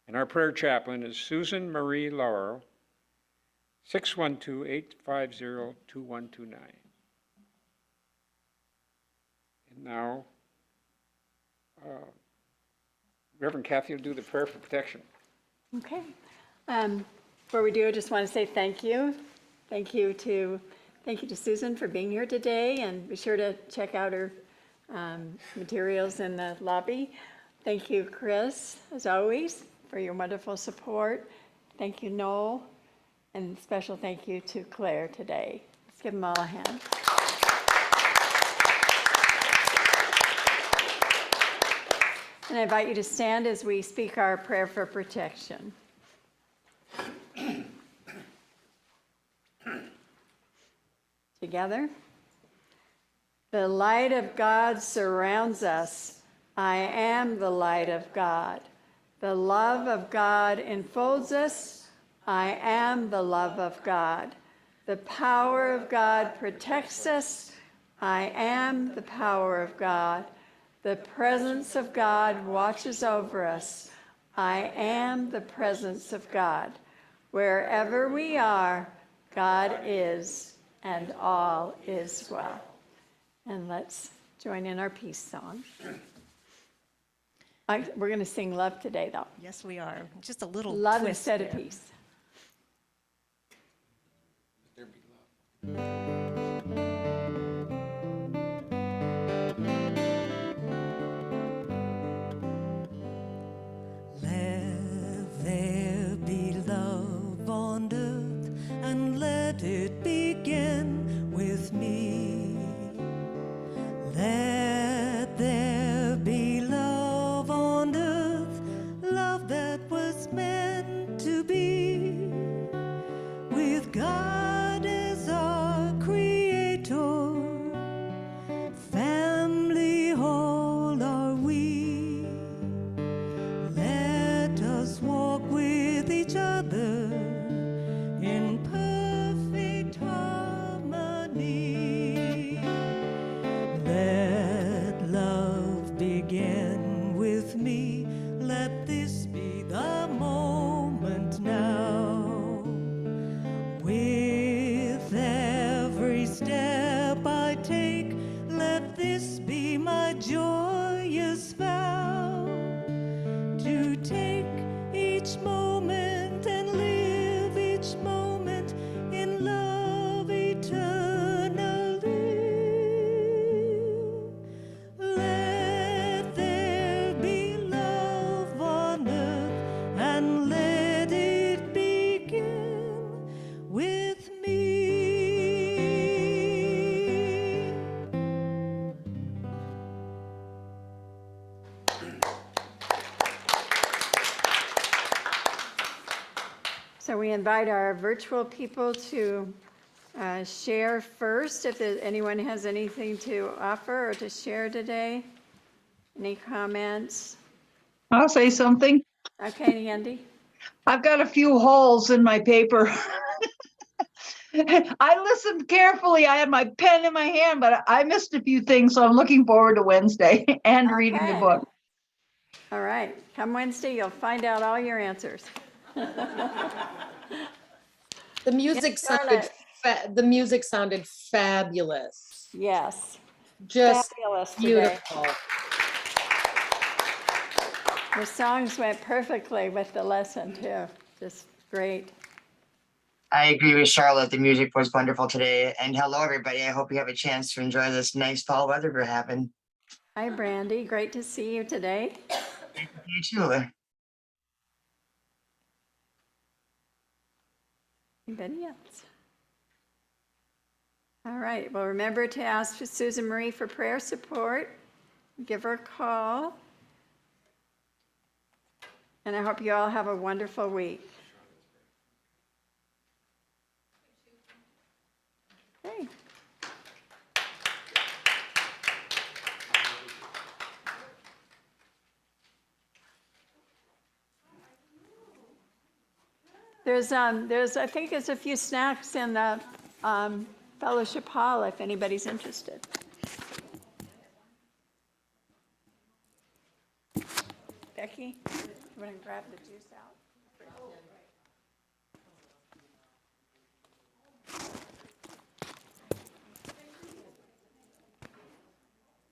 And our prayer chaplain is Susan Marie Lauro, 612-850-2129. And now, Reverend Kathy will do the prayer for protection. Okay. Before we do, I just want to say thank you. Thank you to Susan for being here today, and be sure to check out her materials in the lobby. Thank you, Chris, as always, for your wonderful support. Thank you, Noel, and special thank you to Claire today. Let's give them all a hand. And I invite you to stand as we speak our prayer for protection. Together. The light of God surrounds us. I am the light of God. The love of God enfolds us. I am the love of God. The power of God protects us. I am the power of God. The presence of God watches over us. I am the presence of God. Wherever we are, God is, and all is well. And let's join in our peace song. We're going to sing love today, though. Yes, we are. Just a little Love twist instead of there. peace. There be love. Let there be love on earth, and let it begin with me. Let there be love on earth, love that was meant to be, with God as our creator. So we invite our virtual people to share first, if anyone has anything to offer or to share today. Any comments? I'll say something. Okay, Andy? I've got a few holes in my paper. I listened carefully. I had my pen in my hand, but I missed a few things, so I'm looking forward to Wednesday and reading the Okay. book. All right, come Wednesday, you'll find out all your answers. The music sounded fabulous. Yes, Just fabulous today. beautiful. The songs went perfectly with the lesson too, just great. I agree with Charlotte. The music was wonderful today. And hello, everybody. I hope you have a chance to enjoy this nice fall weather we're having. Hi, Brandy, great to see you today. You too. Anybody else? All right, well, remember to ask Susan Marie for prayer support. Give her a call. And I hope you all have a wonderful week. Okay. There's I think there's a few snacks in the fellowship hall if anybody's interested. Becky, you want to grab the juice out?